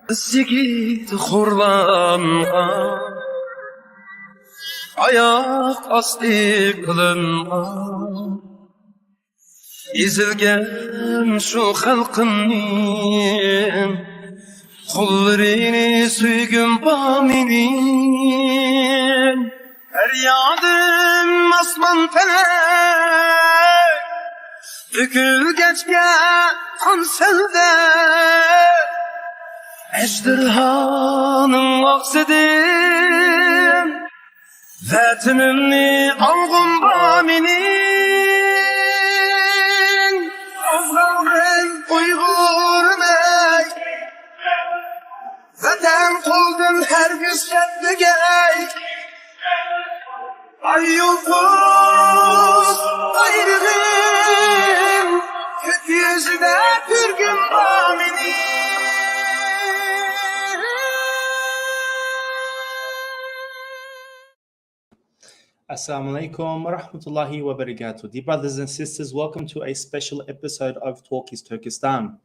Yiğit xurlanğan, ayaq astı qılınğan, ezilgan şu xalqimning qo'llarini suygim bor mening. Feryadim osmon felak, to'kilgachga qon selda, ejderhanın oqsidim, vatanimni olg'im bor mening. Afg'on Uyg'urman, vatan qo'ldim hargiz ketmagay. Ay yulquz ayrılığım, kötü yüzüne pürgüm bor mening. Assalamu alaikum wa rahmatullahi wa barakatuh. Dear brothers and sisters, welcome to a special episode of Talkies Turkestan.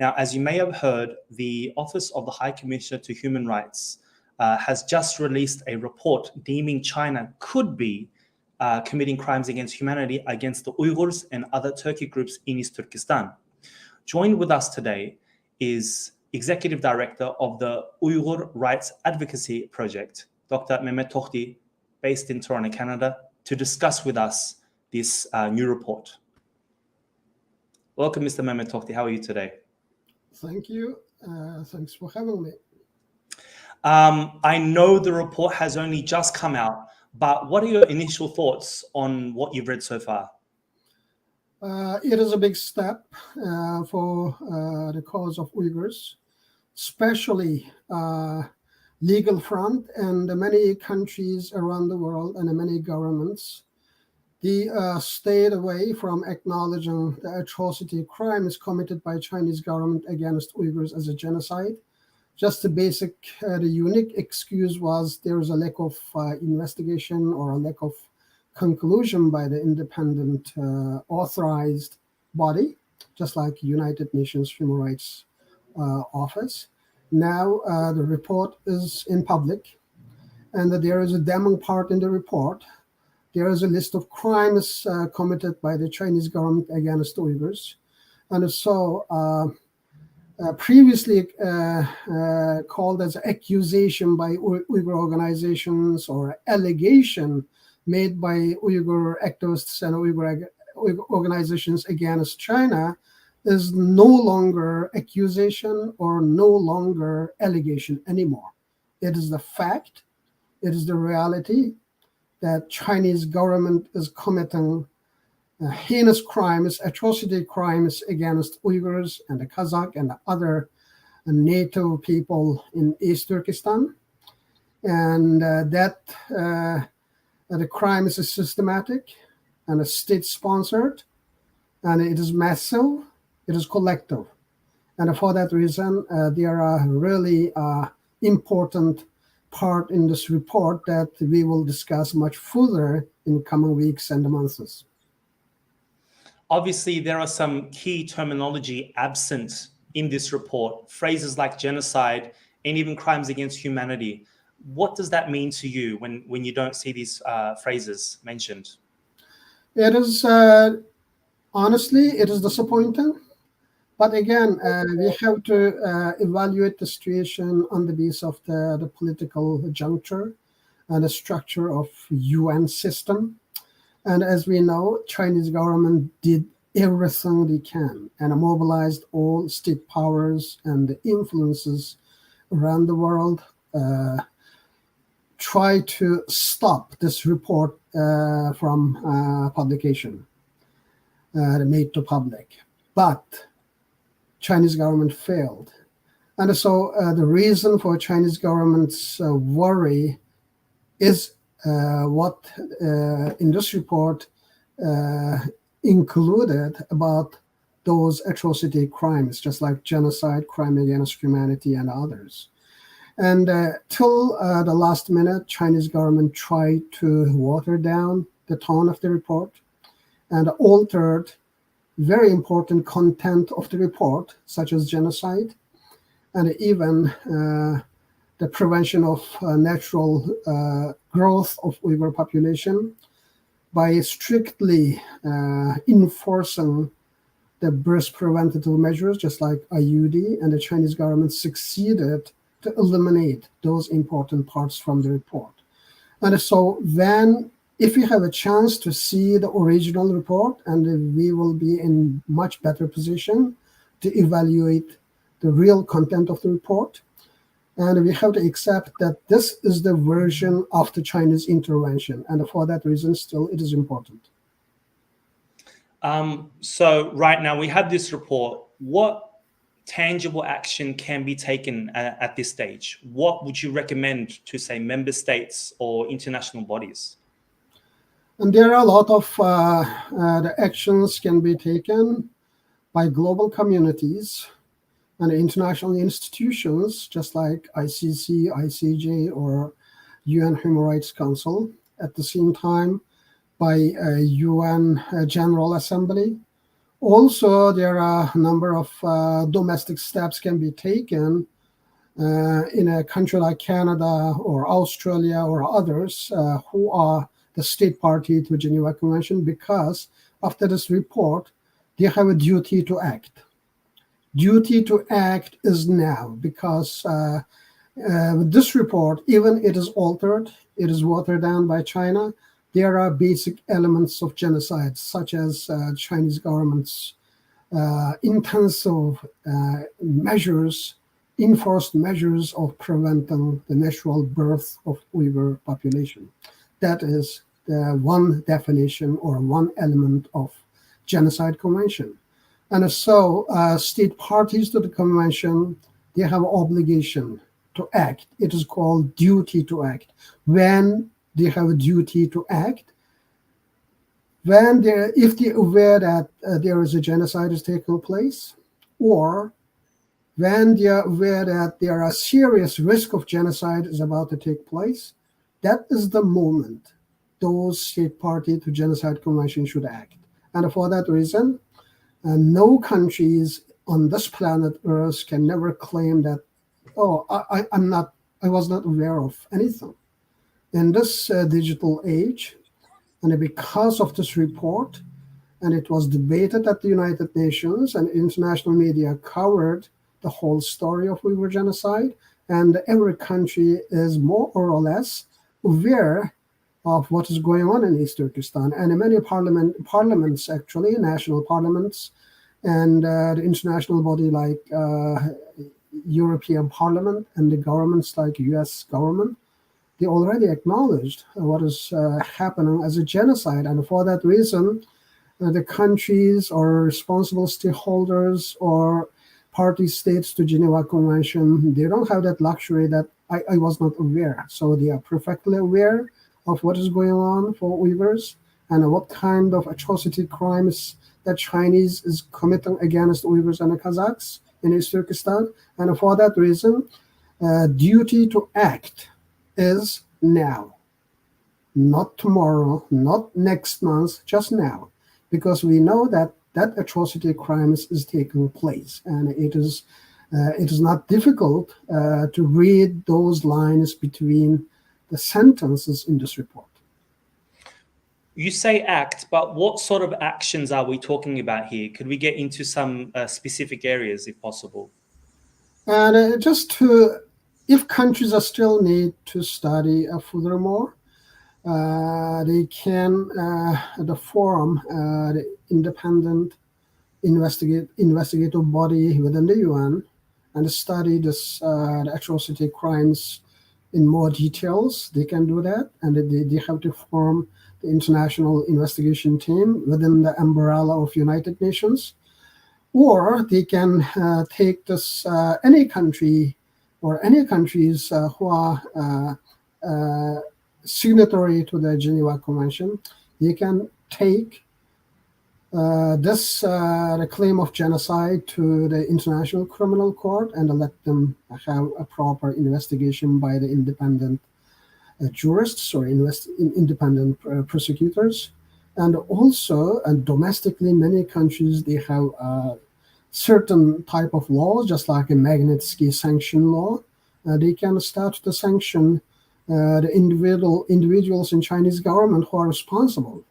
Now, as you may have heard, the Office of the High Commissioner to Human Rights has just released a report deeming China could be committing crimes against humanity against the Uyghurs and other Turkic groups in East Turkestan. Joined with us today is Executive Director of the Uyghur Rights Advocacy Project, Dr. Mehmet Tohti, based in Toronto, Canada, to discuss with us this new report. Welcome, Mr. Mehmet Tohti. How are you today? Thank you. Thanks for having me. I know the report has only just come out, but what are your initial thoughts on what you've read so far? It is a big step for the cause of Uyghurs, especially legal front, and many countries around the world and many governments. They stayed away from acknowledging the atrocity crimes committed by Chinese government against Uyghurs as a genocide. Just the basic, the unique excuse was there was a lack of investigation or a lack of conclusion by the independent authorized body, just like United Nations Human Rights Office. Now the report is in public, and there is a damning part in the report. There is a list of crimes committed by the Chinese government against Uyghurs. And so previously called as accusation by Uyghur organizations or allegation made by Uyghur activists and Uyghur organizations against China is no longer accusation or no longer allegation anymore. It is the fact, it is the reality that Chinese government is committing heinous crimes, atrocity crimes against Uyghurs and the Kazakh and the other native people in East Turkestan. And that the crime is systematic and state-sponsored, and it is massive. It is collective. And for that reason, there are really important part in this report that we will discuss much further in coming weeks and months. Obviously, there are some key terminology absent in this report, phrases like genocide and even crimes against humanity. What does that mean to you when you don't see these phrases mentioned? It is, honestly, it is disappointing. But again, we have to evaluate the situation on the basis of the political juncture and the structure of UN system. And as we know, Chinese government did everything they can and mobilized all state powers and the influences around the world, try to stop this report from publication, made to public. But Chinese government failed. And so the reason for Chinese government's worry is what in this report included about those atrocity crimes, just like genocide, crime against humanity, and others. And till the last minute, Chinese government tried to water down the tone of the report and altered very important content of the report, such as genocide, and even the prevention of natural growth of Uyghur population by strictly enforcing the birth preventative measures, just like IUD, and the Chinese government succeeded to eliminate those important parts from the report. And so then, if you have a chance to see the original report, and we will be in much better position to evaluate the real content of the report. And we have to accept that this is the version of the Chinese intervention. And for that reason, still, it is important. So right now we have this report. What tangible action can be taken at this stage? What would you recommend to, say, member states or international bodies? And there are a lot of the actions can be taken by global communities and international institutions, just like ICC, ICJ, or UN Human Rights Council. At the same time, by UN General Assembly. Also, there are a number of domestic steps can be taken in a country like Canada or Australia or others who are the state party to Geneva Convention, because after this report, they have a duty to act. Duty to act is now, because with this report, even it is altered, it is watered down by China, there are basic elements of genocide, such as Chinese government's intensive measures, enforced measures of preventing the natural birth of Uyghur population. That is the one definition or one element of genocide convention. And so state parties to the convention, they have obligation to act. It is called duty to act. When they have a duty to act, if they're aware that there is a genocide is taking place, or when they are aware that there are serious risk of genocide is about to take place, that is the moment those state party to genocide convention should act. And for that reason, no countries on this planet Earth can never claim that, oh, I was not aware of anything. In this digital age, and because of this report, and it was debated at the United Nations, and international media covered the whole story of Uyghur genocide, and every country is more or less aware of what is going on in East Turkestan. And many parliaments, actually, national parliaments, and the international body like European Parliament and the governments like US government, they already acknowledged what is happening as a genocide. And for that reason, the countries or responsible stakeholders or party states to Geneva Convention, they don't have that luxury that I was not aware. So they are perfectly aware of what is going on for Uyghurs and what kind of atrocity crimes that Chinese is committing against Uyghurs and the Kazakhs in East Turkestan. And for that reason, duty to act is now, not tomorrow, not next month, just now, because we know that that atrocity crimes is taking place, and it is not difficult to read those lines between the sentences in this report. You say act, but what sort of actions are we talking about here? Could we get into some specific areas if possible? And if countries are still need to study furthermore, they can the forum, the independent investigative body within the UN, and study this the atrocity crimes in more details. They can do that, and they have to form the international investigation team within the umbrella of United Nations, or they can take this any country or any countries who are signatory to the Geneva Convention, they can take the claim of genocide to the International Criminal Court and let them have a proper investigation by the independent jurists or independent prosecutors. And also, domestically, many countries, they have certain type of laws, just like a Magnitsky sanction law. They can start to sanction the individuals in Chinese government who are responsible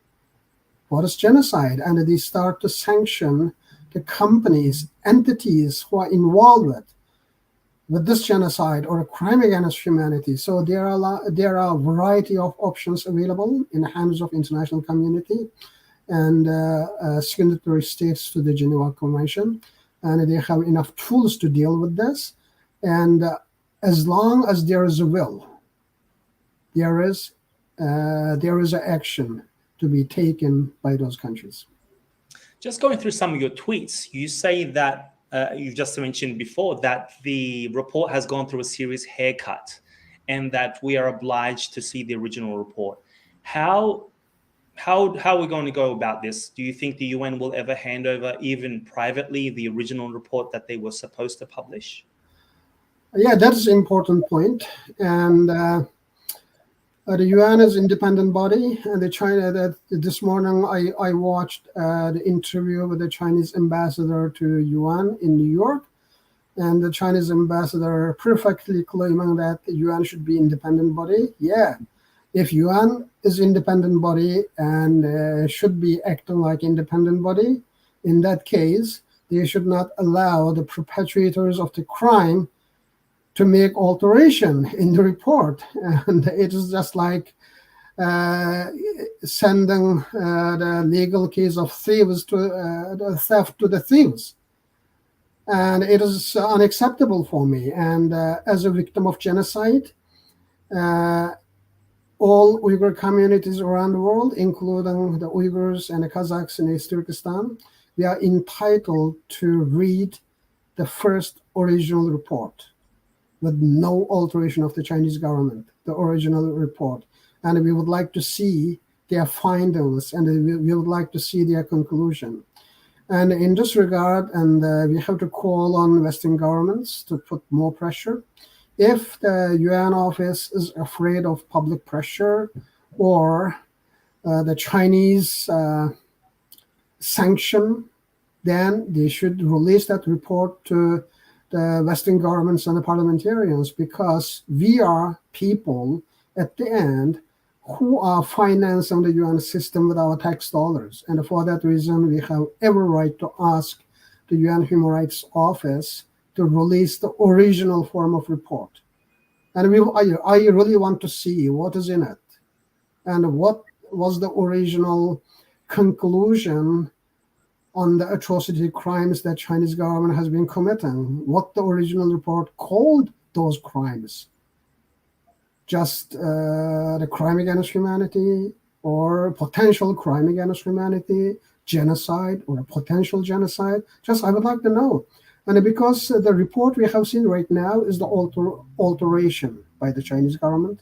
for this genocide, and they start to sanction the companies, entities who are involved with this genocide or a crime against humanity. So there are a variety of options available in the hands of international community and signatory states to the Geneva Convention, and they have enough tools to deal with this. And as long as there is a will, there is an action to be taken by those countries. Just going through some of your tweets, you say that you've just mentioned before that the report has gone through a serious haircut and that we are obliged to see the original report. How are we going to go about this? Do you think the UN will ever hand over, even privately, the original report that they were supposed to publish? Yeah, that's an important point. And the UN is an independent body, and this morning I watched the interview with the Chinese ambassador to UN in New York, and the Chinese ambassador perfectly claiming that the UN should be independent body. Yeah, if UN is independent body and should be acting like independent body, in that case, they should not allow the perpetrators of the crime to make alteration in the report. And it is just like sending the legal case of thieves to the theft to the thieves. And it is unacceptable for me. And as a victim of genocide, all Uyghur communities around the world, including the Uyghurs and the Kazakhs in East Turkestan, we are entitled to read the first original report with no alteration of the Chinese government, the original report. And we would like to see their findings, and we would like to see their conclusion. And in this regard, and we have to call on Western governments to put more pressure. If the UN office is afraid of public pressure or the Chinese sanction, then they should release that report to the Western governments and the parliamentarians, because we are people at the end who are financing the UN system with our tax dollars. And for that reason, we have every right to ask the UN Human Rights Office to release the original form of report. And I really want to see what is in it and what was the original conclusion on the atrocity crimes that Chinese government has been committing, what the original report called those crimes. Just the crime against humanity or potential crime against humanity, genocide or a potential genocide. Just I would like to know. And because the report we have seen right now is the alteration by the Chinese government,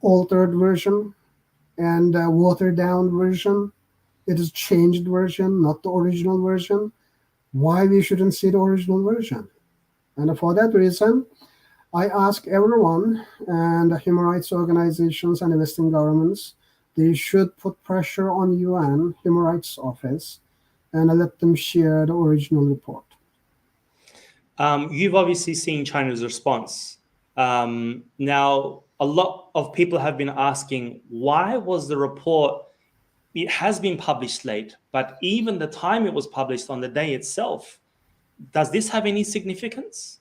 altered version and watered down version. It is changed version, not the original version. Why we shouldn't see the original version? And for that reason, I ask everyone and the human rights organizations and the Western governments, they should put pressure on UN Human Rights Office and let them share the original report. You've obviously seen China's response. Now, a lot of people have been asking, why was the report, it has been published late, but even the time it was published on the day itself, does this have any significance?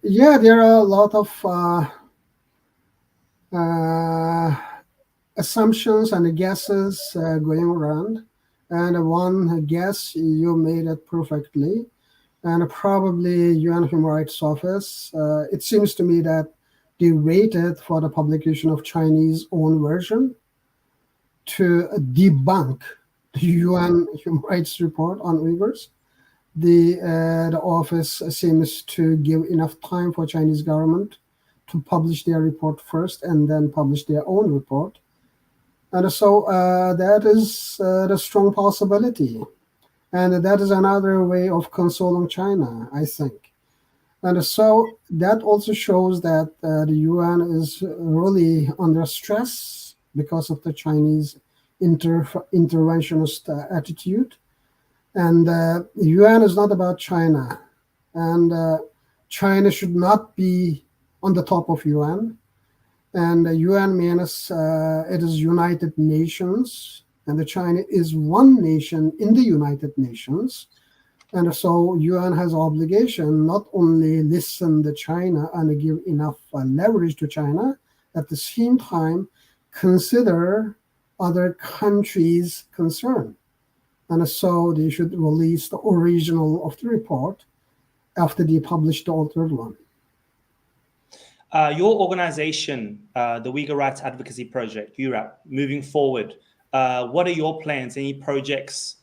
Yeah, there are a lot of assumptions and guesses going around. And one guess, you made it perfectly. And probably UN Human Rights Office, it seems to me that they waited for the publication of Chinese own version to debunk the UN Human Rights Report on Uyghurs. The office seems to give enough time for Chinese government to publish their report first and then publish their own report. And so that is the strong possibility. And that is another way of consoling China, I think. And so that also shows that the UN is really under stress because of the Chinese interventionist attitude. And UN is not about China, and China should not be on the top of UN. And the UN means it is United Nations, and the China is one nation in the United Nations. And so UN has obligation not only listen to China and give enough leverage to China, at the same time consider other countries' concern. And so they should release the original of the report after they publish the altered one. Your organization, the Uyghur Rights Advocacy Project, URAP, moving forward, what are your plans? Any projects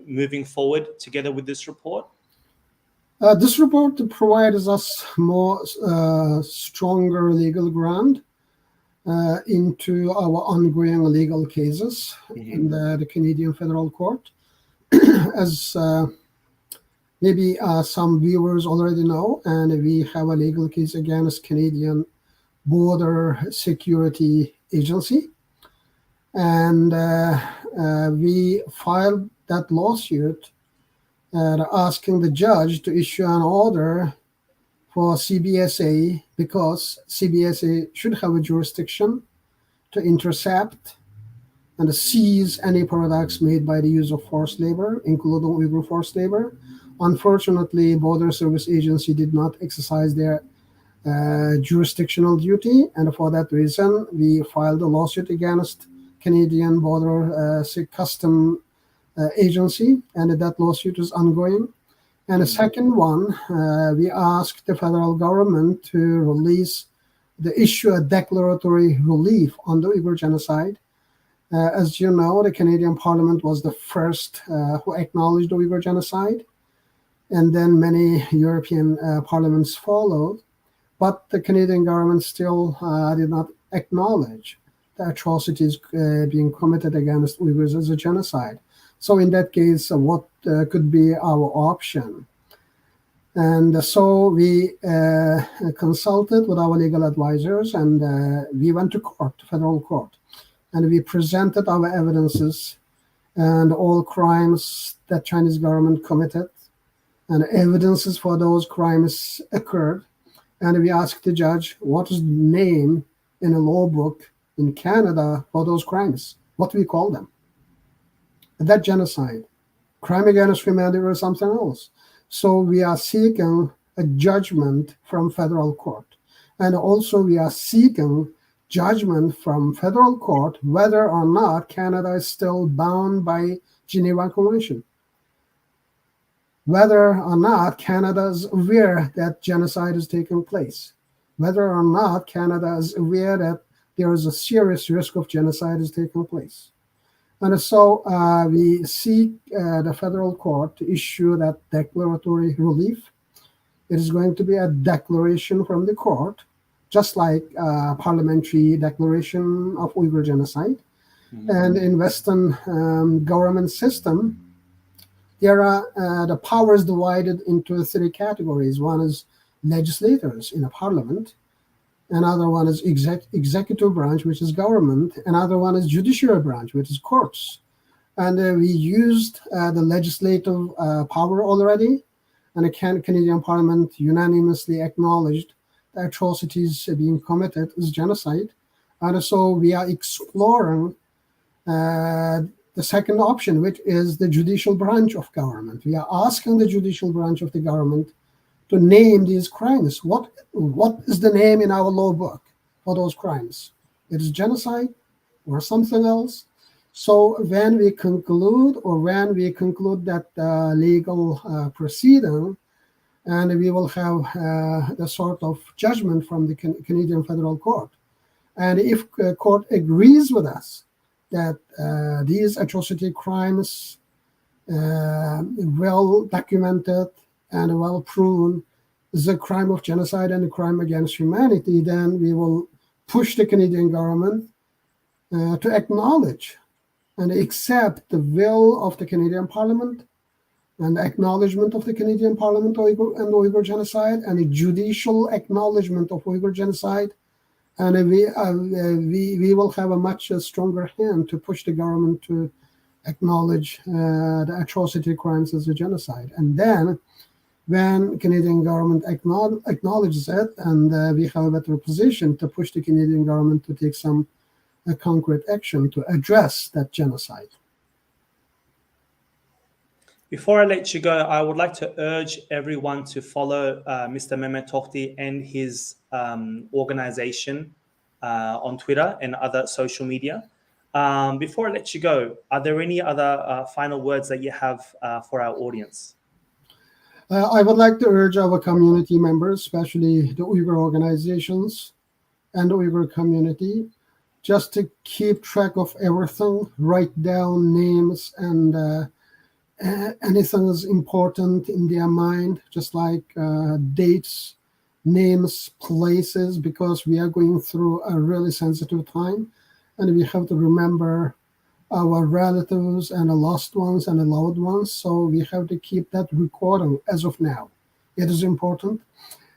moving forward together with this report? This report provides us more stronger legal ground into our ongoing legal cases in the Canadian Federal Court. As maybe some viewers already know, and we have a legal case against Canadian Border Security Agency. And we filed that lawsuit asking the judge to issue an order for CBSA, because CBSA should have a jurisdiction to intercept and seize any products made by the use of forced labor, including Uyghur forced labor. Unfortunately, Border Service Agency did not exercise their jurisdictional duty, and for that reason, we filed a lawsuit against Canadian Border Custom Agency, and that lawsuit is ongoing. And the second one, we asked the federal government to release issue a declaratory relief on the Uyghur genocide. As you know, the Canadian Parliament was the first who acknowledged the Uyghur genocide, and then many European parliaments followed, but the Canadian government still did not acknowledge the atrocities being committed against Uyghurs as a genocide. So in that case, what could be our option? And so we consulted with our legal advisors, and we went to court, federal court, and we presented our evidences and all crimes that Chinese government committed, and evidences for those crimes occurred. And we asked the judge, what is the name in a law book in Canada for those crimes? What do we call them? That genocide, crime against humanity, or something else. So we are seeking a judgment from federal court. And also we are seeking judgment from federal court whether or not Canada is still bound by Geneva Convention. Whether or not Canada is aware that genocide is taking place. Whether or not Canada is aware that there is a serious risk of genocide is taking place. And so we seek the federal court to issue that declaratory relief. It is going to be a declaration from the court, just like a parliamentary declaration of Uyghur genocide. And in Western government system, there are the powers divided into three categories. One is legislators in a parliament. Another one is executive branch, which is government. Another one is judiciary branch, which is courts. And we used the legislative power already, and the Canadian Parliament unanimously acknowledged the atrocities being committed as genocide. And so we are exploring the second option, which is the judicial branch of government. We are asking the judicial branch of the government to name these crimes. What is the name in our law book for those crimes? It is genocide or something else. So when we conclude that legal proceeding, and we will have the sort of judgment from the Canadian Federal Court. And if the court agrees with us that these atrocity crimes well documented and well proven is a crime of genocide and a crime against humanity, then we will push the Canadian government to acknowledge and accept the will of the Canadian Parliament and the acknowledgement of the Canadian Parliament and Uyghur genocide, and a judicial acknowledgement of Uyghur genocide. And we will have a much stronger hand to push the government to acknowledge the atrocity crimes as a genocide. And then when Canadian government acknowledges it, and we have a better position to push the Canadian government to take some concrete action to address that genocide. Before I let you go, I would like to urge everyone to follow Mr. Mehmet Tohti and his organization on Twitter and other social media. Before I let you go, are there any other final words that you have for our audience? I would like to urge our community members, especially the Uyghur organizations and the Uyghur community, just to keep track of everything, write down names and anything is important in their mind, just like dates, names, places, because we are going through a really sensitive time, and we have to remember our relatives and the lost ones and the loved ones. So we have to keep that recording as of now. It is important.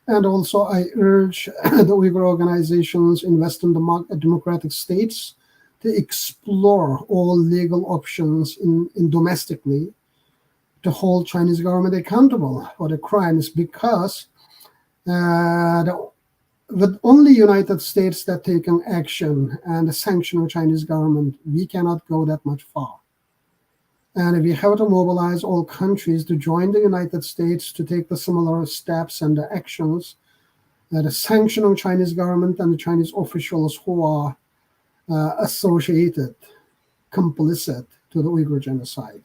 And also I urge the Uyghur organizations in Western democratic states to explore all legal options in domestically to hold Chinese government accountable for the crimes, because with only United States that taken action and sanction of Chinese government, we cannot go that much far. And we have to mobilize all countries to join the United States to take the similar steps and the actions, the sanction of Chinese government and the Chinese officials who are associated, complicit to the Uyghur genocide.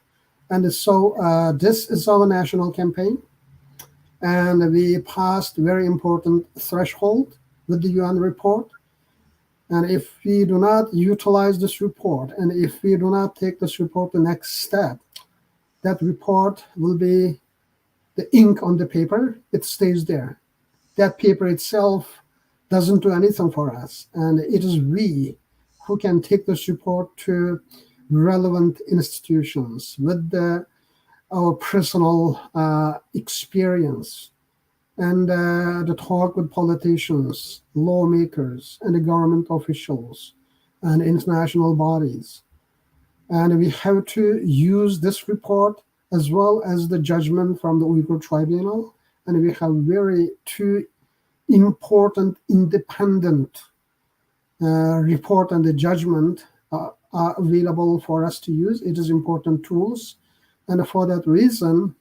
And so this is our national campaign. And we passed very important threshold with the UN report. And if we do not utilize this report, and if we do not take this report the next step, that report will be the ink on the paper. It stays there. That paper itself doesn't do anything for us. And it is we who can take this report to relevant institutions with our personal experience and the talk with politicians, lawmakers, and the government officials and international bodies. And we have to use this report as well as the judgment from the Uyghur Tribunal. And we have very two important independent report and the judgment are available for us to use. It is important tools. And for that reason,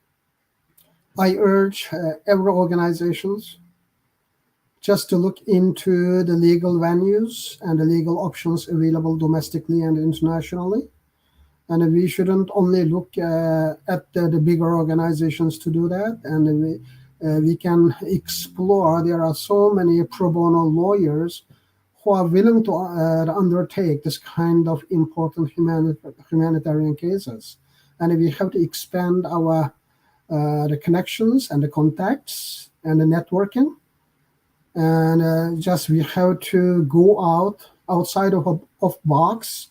I urge every organizations just to look into the legal venues and the legal options available domestically and internationally. And we shouldn't only look at the bigger organizations to do that. And we can explore, there are so many pro bono lawyers who are willing to undertake this kind of important humanitarian cases. And we have to expand our the connections and the contacts and the networking. And just we have to go outside of box,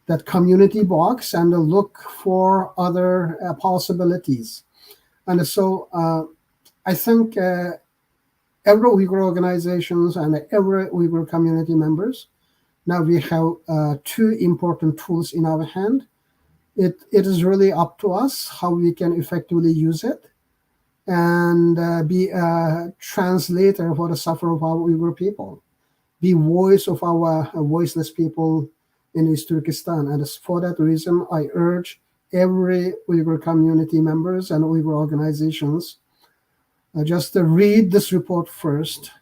that community box, and look for other possibilities. And so I think every Uyghur organizations and every Uyghur community members, now we have two important tools in our hand. It is really up to us how we can effectively use it and be a translator for the suffer of our Uyghur people, be voice of our voiceless people in East Turkestan. And for that reason, I urge every Uyghur community members and Uyghur organizations just to read this report first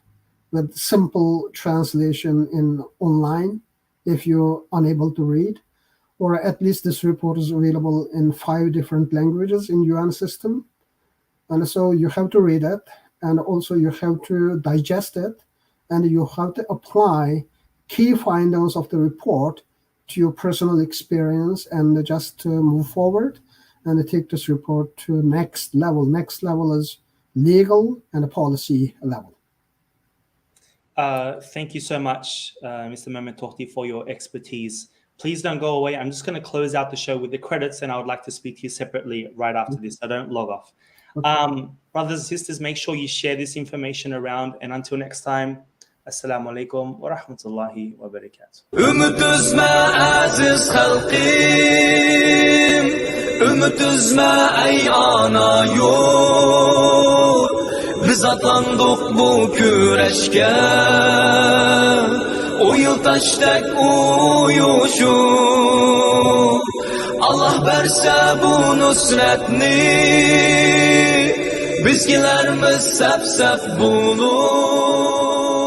with simple translation in online if you're unable to read, or at least this report is available in 5 different languages in UN system. And so you have to read it, and also you have to digest it, and you have to apply key findings of the report to your personal experience and just to move forward and take this report to next level. Next level is legal and a policy level. Thank you so much, Mr. Mehmet Tohti, for your expertise. Please don't go away. I'm just going to close out the show with the credits, and I would like to speak to you separately right after this. So don't log off. Okay. Brothers and sisters, make sure you share this information around. And until next time, Assalamu alaikum wa rahmatullahi wa barakatuh. Ümit üzme aziz halkım, ümit üzme ey ana yurt. Biz atlandık bu küreşke, o yıl taştak uyuşup. Allah verse bu nusretni, bizgilerimiz sep bulur.